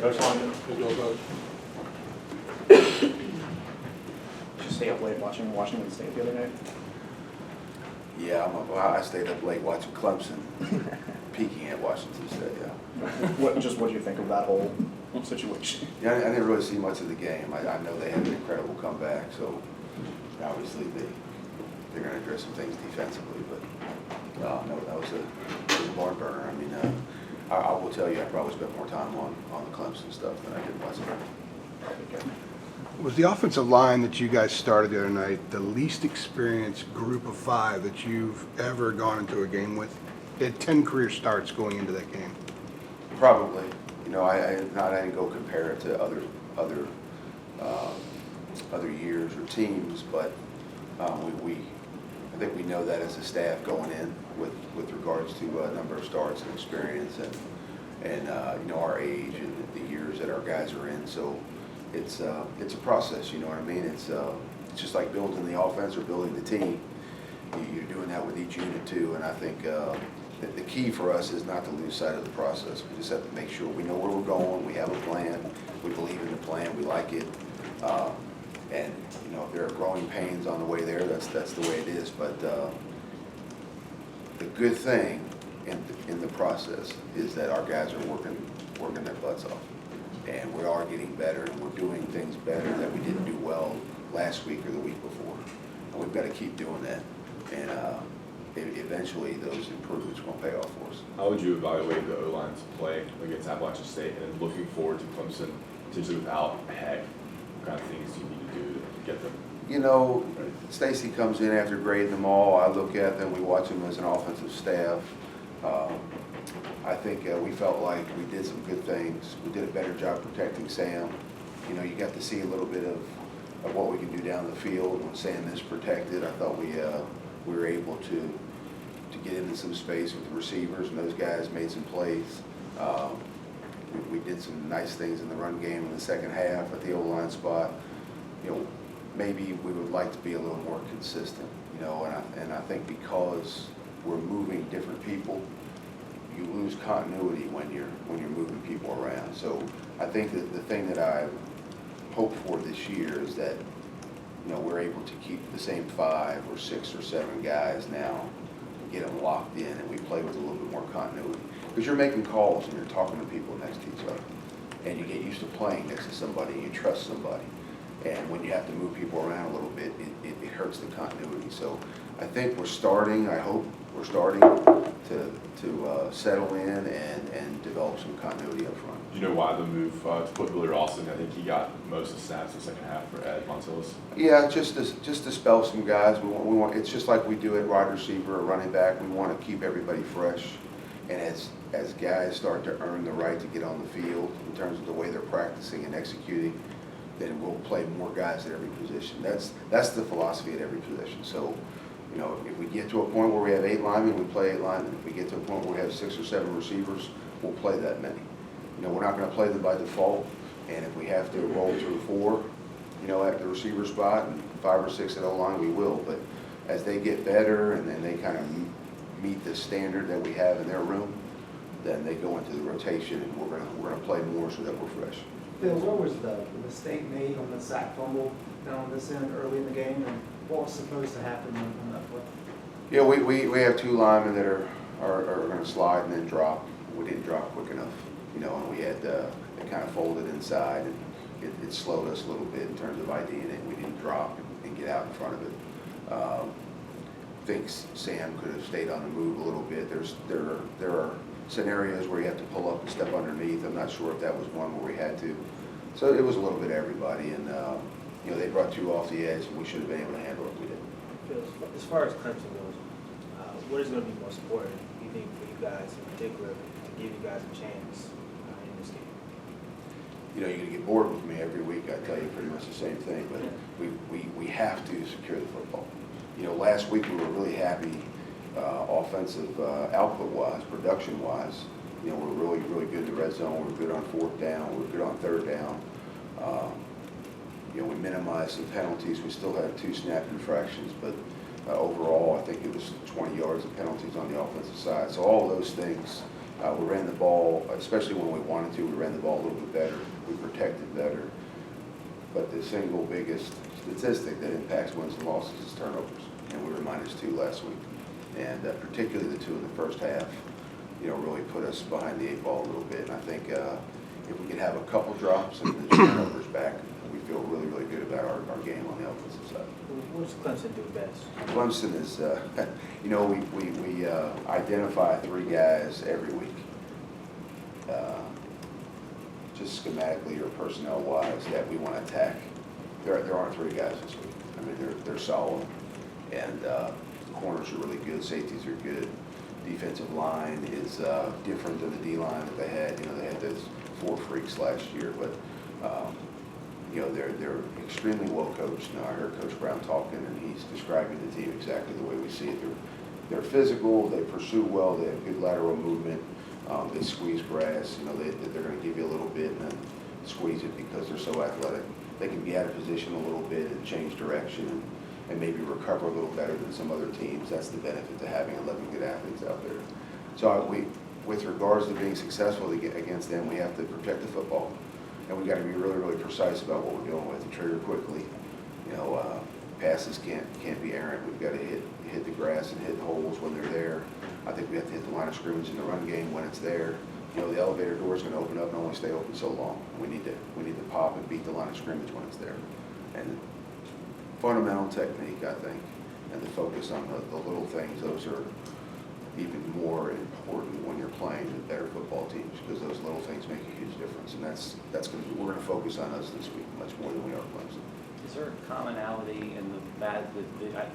Coach Longo. Just stay up late watching Washington State the other night. Yeah, I stayed up late watching Clemson, peeking at Washington State, yeah. What do you think of that whole situation? Yeah, I didn't really see much of the game. I know they had an incredible comeback, so obviously they're going to address some things defensively, but no, that was a barn burner. I mean, I will tell you, I probably spent more time on the Clemson stuff than I did West Point. Was the offensive line that you guys started the other night the least experienced group of 5 that you've ever gone into a game with? They had 10 career starts going into that game. Probably. You know, I didn't go compare it to other years or teams, but I think we know that as a staff going in with regards to number of starts and experience and you know, our age and the years that our guys are in. So it's a process. You know what I mean? It's just like building the offense or building the team. You're doing that with each unit too, and I think the key for us is not to lose sight of the process. We just have to make sure we know where we're going, we have a plan, we believe in the plan, we like it, and you know, if there are growing pains on the way there, that's the way it is. But the good thing in the process is that our guys are working their butts off, and we are getting better, and we're doing things better that we didn't do well last week or the week before, and we've got to keep doing that. And eventually those improvements will pay off for us. How would you evaluate the O-line's play against Appalachian State, and then looking forward to Clemson, potentially without Heck? What kind of things do you need to do to get them? You know, Stacy comes in after grading them all. I look at them, we watch them as an offensive staff. I think we felt like we did some good things. We did a better job protecting Sam. You know, you got to see a little bit of what we can do down the field when Sam is protected. I thought we were able to get into some space with the receivers, and those guys made some plays. We did some nice things in the run game in the second half at the O-line spot. You know, maybe we would like to be a little more consistent, you know, and I think because we're moving different people, you lose continuity when you're moving people around. So I think that the thing that I hope for this year is that, you know, we're able to keep the same 5 or 6 or 7 guys now, get them locked in, and we play with a little bit more continuity. Because you're making calls and you're talking to people next to each other, and you get used to playing next to somebody, and you trust somebody. And when you have to move people around a little bit, it hurts the continuity. So I think we're starting, I hope we're starting to settle in and develop some continuity up front. Do you know why the move to put Billy Ralston? I think he got most of the snaps in the second half for Ed Montilus. Yeah, just to spell some guys. We want. It's just like we do at wide receiver or running back. We want to keep everybody fresh, and as guys start to earn the right to get on the field in terms of the way they're practicing and executing, then we'll play more guys at every position. That's the philosophy at every position. So, you know, if we get to a point where we have 8 linemen, we play 8 linemen. If we get to a point where we have 6 or 7 receivers, we'll play that many. You know, we're not going to play them by default, and if we have to roll through 4, you know, at the receiver spot and 5 or 6 at O-line, we will. But as they get better and then they kind of meet the standard that we have in their room, then they go into the rotation, and we're gonna play more so that we're fresh. Phil, where was the mistake made on the sack fumble down on this end early in the game, and what was supposed to happen on that play? Yeah, we have 2 linemen that are going to slide and then drop. We didn't drop quick enough, you know, and we had it kind of folded inside, and it slowed us a little bit in terms of IDing it. We didn't drop and get out in front of it. I think Sam could have stayed on the move a little bit. There are scenarios where you have to pull up and step underneath. I'm not sure if that was one where we had to. So it was a little bit of everybody, and you know, they brought 2 off the edge, and we should have been able to handle it. We didn't. As far as Clemson goes, what is going to be most important, you think, for you guys in particular, to give you guys a chance in this game? You know, you're going to get bored with me every week. I tell you pretty much the same thing, but we have to secure the football. You know, last week we were really happy offensive output-wise, production-wise. You know, we're really good in the red zone. We're good on 4th down. We're good on 3rd down. You know, we minimized some penalties. We still had 2 snap infractions, but overall, I think it was 20 yards of penalties on the offensive side. So all those things, we ran the ball, especially when we wanted to. We ran the ball a little bit better. protected better. But the single biggest statistic that impacts wins and losses is turnovers, and we were -2 last week. And particularly the 2 in the first half, really put us behind the 8 ball a little bit. And I think if we could have a couple drops and the turnovers back, we feel really, really good about our game on the offensive side. What does Clemson do best? Clemson is, we identify 3 guys every week. Just schematically or personnel-wise that we want to attack. There aren't 3 guys this week. I mean, they're solid, and corners are really good, safeties are good. Defensive line is different than the D-line that they had. They had those 4 freaks last year, but they're extremely well coached. I heard Coach Brown talking, and he's describing the team exactly the way we see it. They're physical, they pursue well, they have good lateral movement, they squeeze grass. They're going to give you a little bit and then squeeze it because they're so athletic. They can be out of position a little bit and change direction and maybe recover a little better than some other teams. That's the benefit to having 11 good athletes out there. So with regards to being successful against them, we have to protect the football, and we got to be really, really precise about what we're doing with it. Trigger quickly. Passes can't be errant. We've got to hit the grass and hit holes when they're there. I think we have to hit the line of scrimmage in the run game when it's there. The elevator door is going to open up and only stay open so long. We need to pop and beat the line of scrimmage when it's there. And fundamental technique, I think, and the focus on the little things, those are even more important when you're playing with better football teams, because those little things make a huge difference. And we're going to focus on us this week much more than we are Clemson. Is there a commonality in the bad?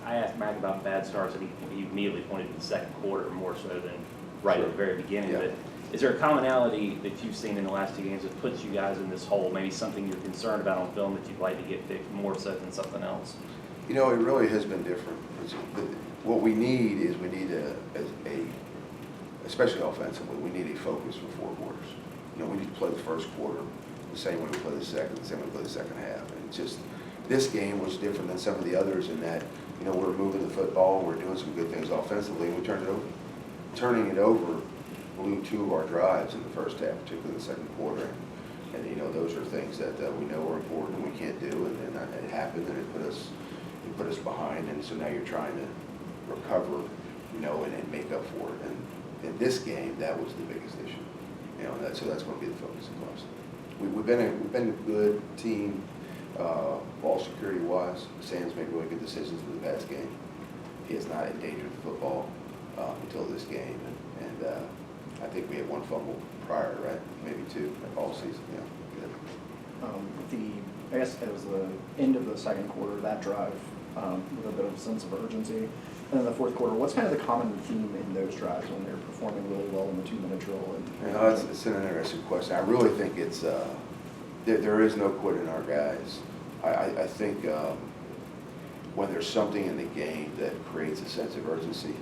I asked Mac about bad starts, and he immediately pointed to the second quarter more so than right at the very beginning. Yeah. But is there a commonality that you've seen in the last 2 games that puts you guys in this hole? Maybe something you're concerned about on film that you'd like to get fixed more so than something else? It really has been different. What we need is especially offensively, we need a focus for 4 quarters. We need to play the first quarter the same way we play the second, the same way we play the second half. And it's just, this game was different than some of the others in that, we're moving the football, we're doing some good things offensively, and we turned it over. Turning it over blew 2 of our drives in the first half, particularly the second quarter. And those are things that we know are important and we can't do, and it happened, and it put us behind, and so now you're trying to recover, and make up for it. And in this game, that was the biggest issue, so that's going to be the focus of Clemson. We've been a good team, ball security wise. Sam's made really good decisions in the past game. He has not endangered the football until this game, and I think we had 1 fumble prior, right? Maybe 2 all season. Yeah, good. I guess it was the end of the second quarter, that drive, with a bit of a sense of urgency. And then the fourth quarter, what's kind of the common theme in those drives when they're performing really well in the 2-minute drill? It's an interesting question. I really think it's there is no quit in our guys. I think when there's something in the game that creates a sense of urgency,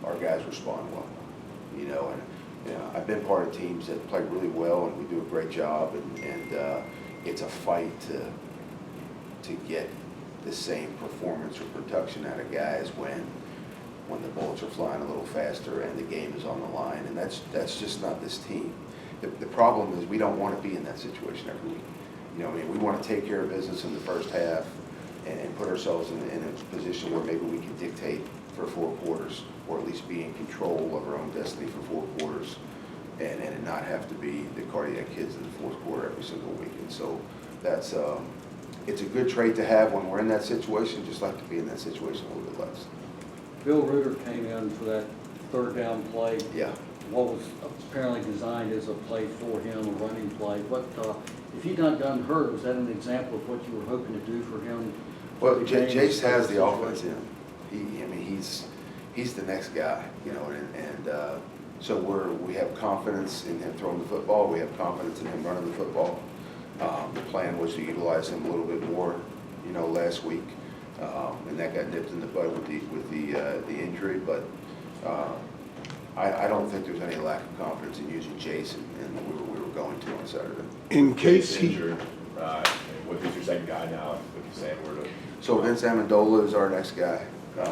our guys respond well. I've been part of teams that play really well and we do a great job, and it's a fight to get the same performance or production out of guys when the bullets are flying a little faster and the game is on the line, and that's just not this team. The problem is we don't want to be in that situation every week. We want to take care of business in the first half and put ourselves in a position where maybe we can dictate for 4 quarters, or at least be in control of our own destiny for 4 quarters, and not have to be the cardiac kids in the 4th quarter every single week. And so that's it's a good trait to have when we're in that situation. Just like to be in that situation a little bit less. Bill Reuter came in for that 3rd down play. Yeah. What was apparently designed as a play for him, a running play. If he'd not done hurt, was that an example of what you were hoping to do for him? Well, Jace has the offense in him. He's the next guy, and so we have confidence in him throwing the football. We have confidence in him running the football. The plan was to utilize him a little bit more, last week, and that got nipped in the bud with the injury. But I don't think there's any lack of confidence in using Jason, and we were going to on Saturday. In case he... injured, who's your second guy now? With Sam, So Vince Amendola is our next guy.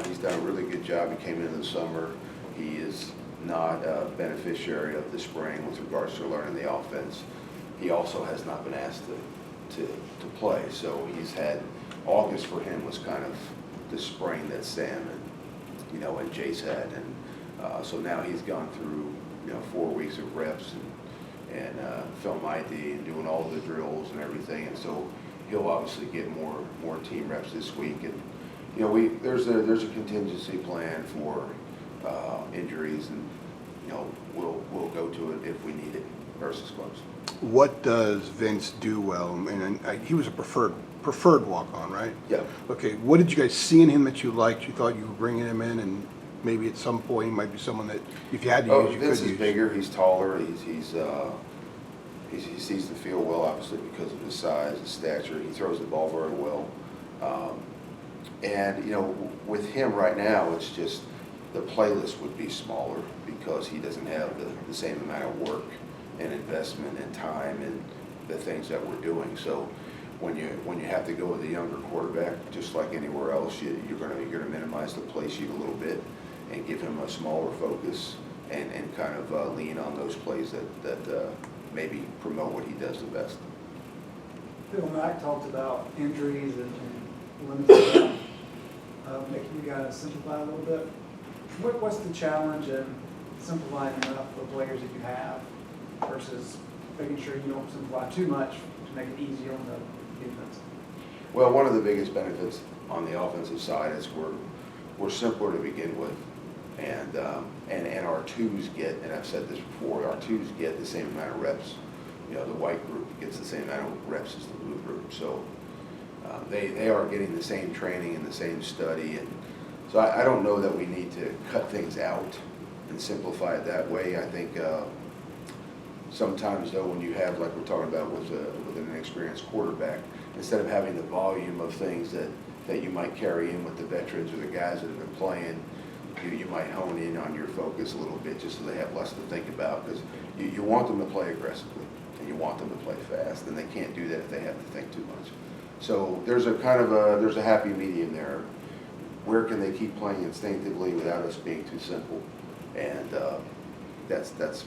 He's done a really good job. He came in the summer. He is not a beneficiary of the spring with regards to learning the offense. he also has not been asked to play. So he's had, August for him was kind of the sprain that Sam and Jace had. And so now he's gone through, 4 weeks of reps and film ID and doing all the drills and everything. And so he'll obviously get more team reps this week. And, there's a contingency plan for injuries, and, we'll go to it if we need it versus Clemson. What does Vince do well? And he was a preferred walk-on, right? Yeah. Okay, what did you guys see in him that you liked? You thought you were bringing him in, and maybe at some point he might be someone that if you had to use, you Vince could is use. bigger. He's taller. He sees the field well, obviously because of his size, his stature. He throws the ball very well. And with him right now, it's just the playlist would be smaller because he doesn't have the same amount of work and investment and time and the things that we're doing. So when you have to go with a younger quarterback, just like anywhere else, you're going to minimize the play sheet a little bit and give him a smaller focus and kind of lean on those plays that maybe promote what he does the best. Phil Mack talked about injuries and limited time, making you guys simplify a little bit. What's the challenge in simplifying enough for players that you have versus making sure you don't simplify too much to make it easy on the defense? Well, one of the biggest benefits on the offensive side is we're simpler to begin with, and our twos get, and I've said this before, our twos get the same amount of reps. The white group gets the same amount of reps as the blue group, so they are getting the same training and the same study, and so I don't know that we need to cut things out and simplify it that way. I think sometimes though, when you have, like we're talking about with an inexperienced quarterback, instead of having the volume of things that you might carry in with the veterans or the guys that have been playing, you might hone in on your focus a little bit just so they have less to think about, because you want them to play aggressively and you want them to play fast, and they can't do that if they have to think too much. So there's a kind of there's a happy medium there. Where can they keep playing instinctively without us being too simple? And that's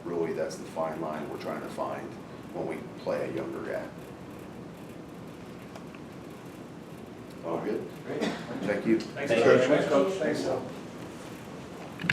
really the fine line we're trying to find when we play a younger guy. All good? Great. Thank you. Thanks, Coach. Coach. Thanks, Phil.